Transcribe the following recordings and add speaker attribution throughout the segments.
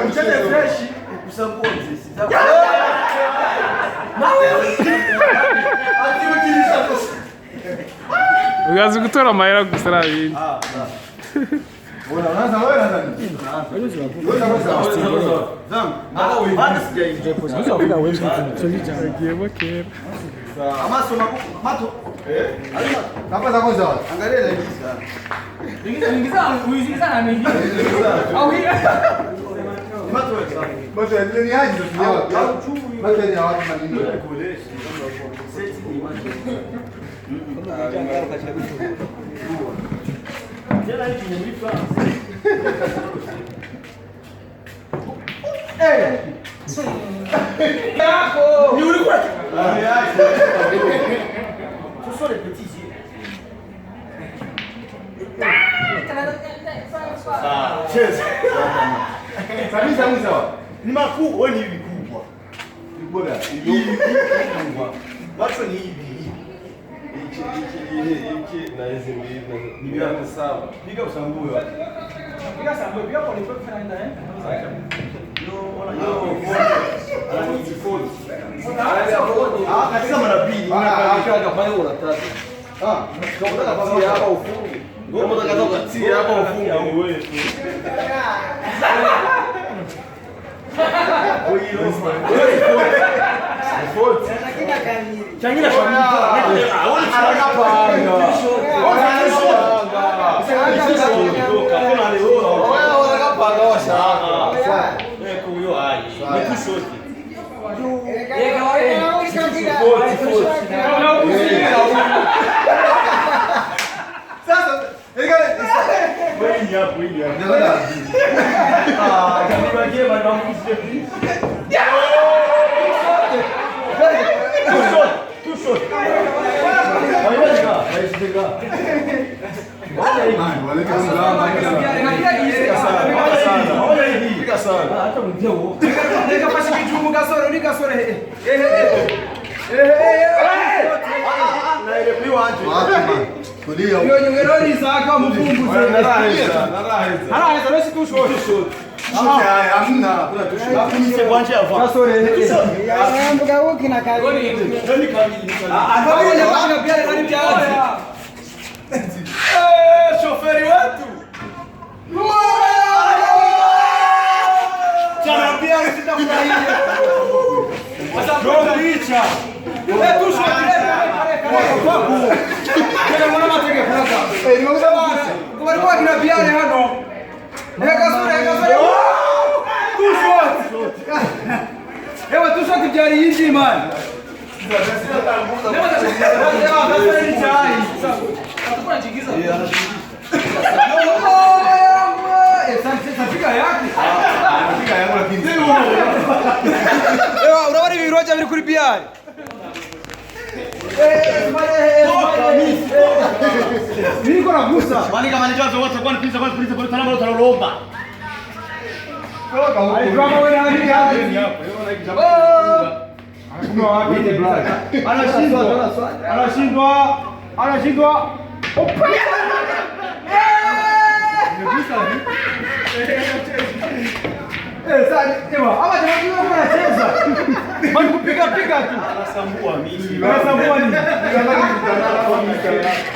Speaker 1: Mcheze fresh usambue mzee.
Speaker 2: Ugazi gutora amahera gusa arabindi.
Speaker 3: Bora, unaanza wewe na nani?
Speaker 1: Ni makuu, wewe ni hivi kubwa. Ni bora. Watu ni hivi. Iki na hizi mbili ni vya sawa. Piga usambue wapi? Piga sambue, piga kwa nifo kufanya katika mara mbili. Kafanya una tatu. Unataka kufanya hapa ufunge. Wewe unataka kutia hapa ufunge au wewe tu. Changira kwa mtu. Shoferi wetu Charabia sitafurahia. Ndio licha. Tu shoferi. Kile mwana matege fraka. Ni mwanzo basi. Kwa kina biare hano. Eka sura. Tu shot. Ewa tu shot biare hizi man. Unawari viroja vile kulipia. Niko na gusa. Wani kama ni jazo wote kwani pizza kwa talama lo talomba. Ai drama wewe hadi hapo. Anashindwa. Opa! Sasa ama jamaa anacheza. Bali kupiga tu. Anasambua mimi. Anasambua nini?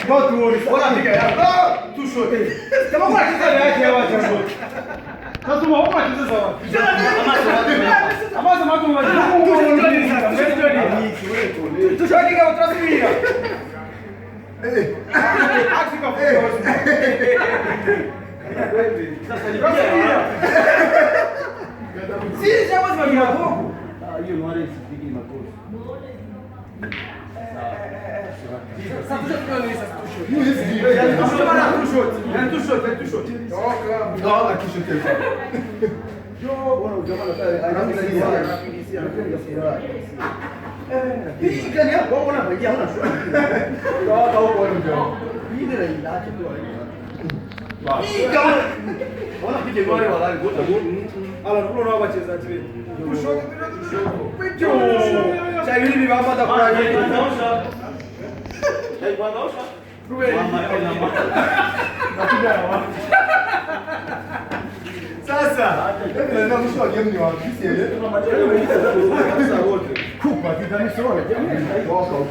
Speaker 1: Watu wala piga yako. Tu shot. Kama kwa kitu yake ya watu wote. Sasa mwa kitu sawa. Ama sema watu tushakika utrasilia. Akika sasa ni pia. Si jamaa zima mirago. Hiyo mwale sipigi makosa. Sasa tunaona sasa tushot. Hiyo hizi tushot. Toka tushot. Yo, bwana ujamaa anataka hii gani hapo bwana bajia huna shwari. Toka huko wewe ndio. Hii ndio ilacho tu. Hii kama wana pige goli wala gota goli. Ala ndio nao wachezaji wetu. Kushoto. Cha yule ni baba da kwa yeye. Naosha. Hai bwana naosha. Ruwe.
Speaker 3: Sasa, na mwisho wa game ni wapi? Kupa kitamishoona. Toka huko.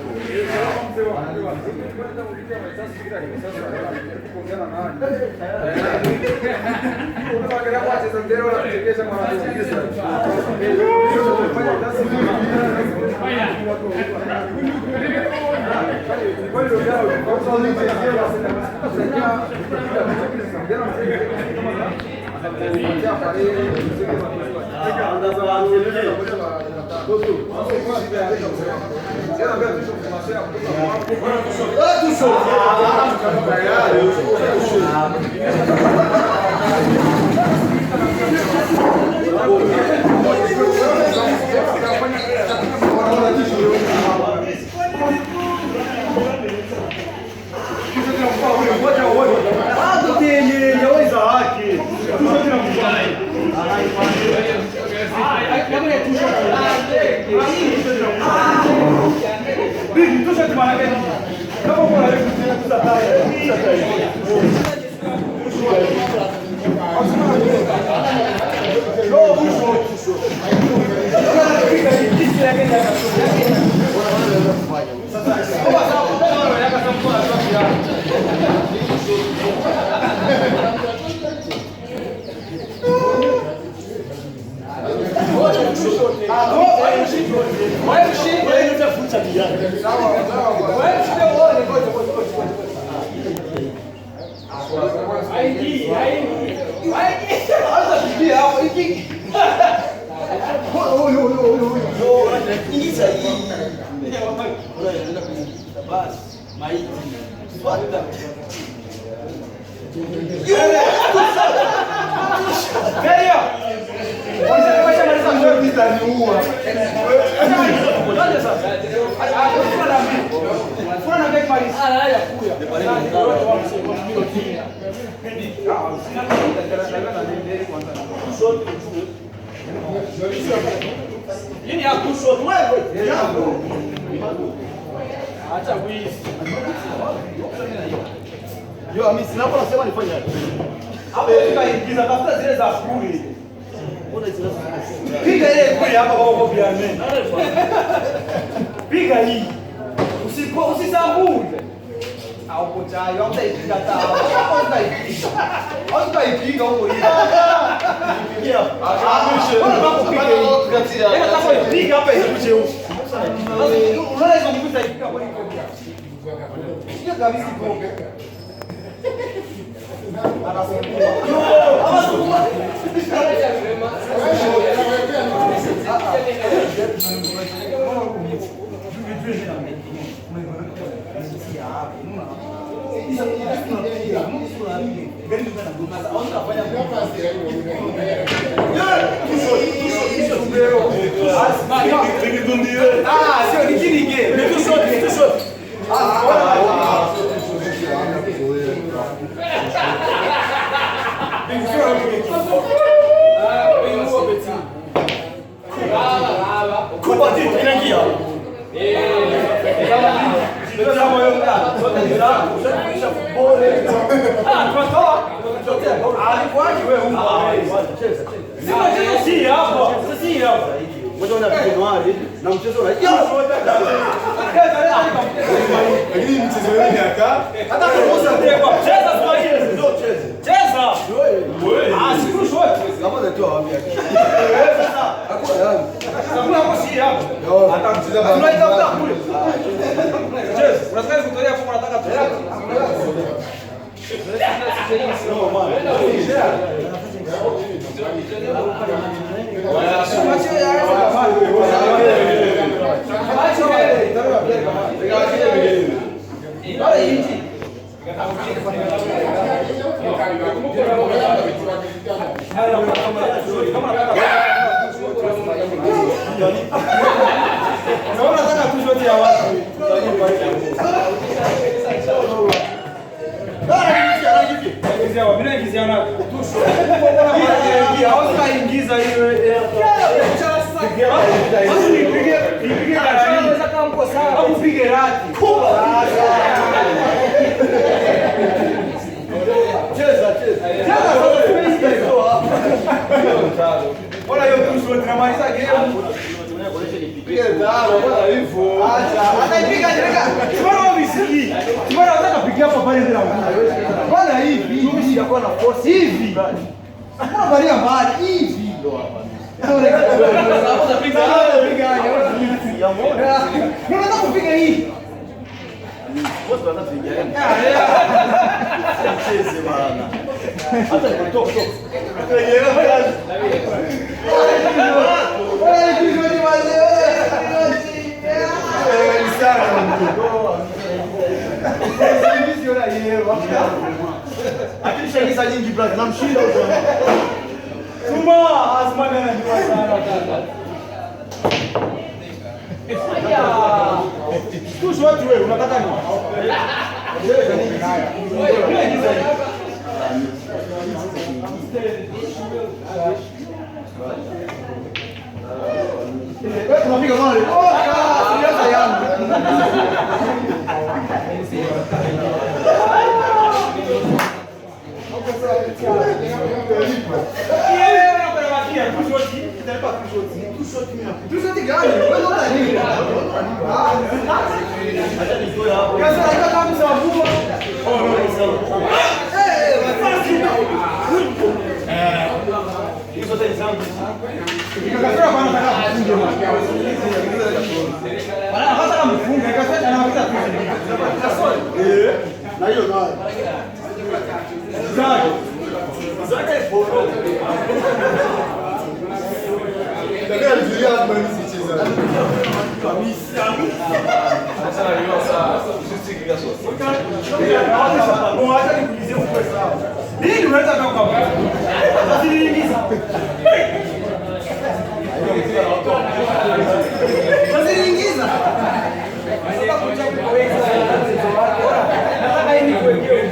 Speaker 1: Yini ya kushoto wewe. Acha wizi.
Speaker 3: Yo, mimi sina hapo nasema nifanye aje.
Speaker 1: Hapo tukaingiza tafuta zile za kuli.
Speaker 3: Mbona hizo
Speaker 1: Piga ile kuli hapa kwa vya nini? Piga hii. Usisambule. Au kochayo, au taipiga tao. Au taipiga huko hivi. Pigia. Piga hapa hivi huko. Unaweza kukuta ipiga kwa hiyo. Piga kabisa huko.
Speaker 3: na mchezo lakini mchezo wenyewe hata
Speaker 1: kuuza kwa cheza kwa ile ndio cheza siku short
Speaker 3: kama ndio wapi
Speaker 1: sasa hakuna hapo si hapo
Speaker 3: hata mchezo
Speaker 1: tunaitafuta kule cheza unataka kutolea kwa unataka tu
Speaker 3: no man
Speaker 1: Upige rati. tunamaliza game.
Speaker 3: Piga tano bwana hivyo.
Speaker 1: Acha. Ataipiga direka. Simama visiki. Simama unataka pigia hapa pale ndio. Bwana hivi. Mimi sijakuwa na force hivi. Mbona valia mbali hivi ndo hapa. Unataka kupiga hii. Boss bana piga yeye. Cheze bana. Hata kutoka toka. Akishagiza nyingi brother namshinda huko. Suma azmana anajua sana kaka. Tush watu wewe unataka nini? Wewe tunapiga mali. Siasa yangu. Na hiyo nayo. Ndio alizuia mbali sicheza. Kabisa. Sasa hiyo sasa sisi Mwacha nikuulizie kwa sawa. Nini unaweza toka hapo? Usiniingiza. Usiniingiza. Nataka kuchapa kwa wewe. Nataka hii nikuwekee.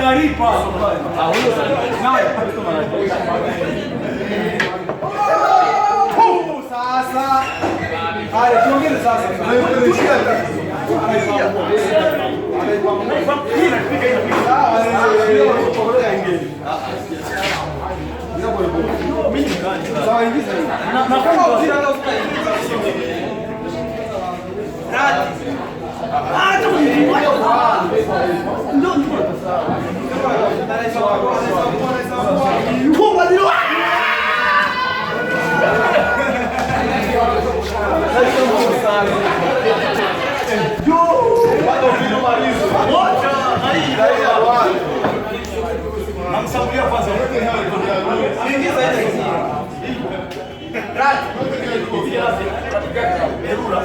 Speaker 1: Atalipa. Sasa. Haya, tuongeze sasa. Namsambulia kwanza. Ingiza ile. Rat. Erura.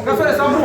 Speaker 1: Kasore Samu.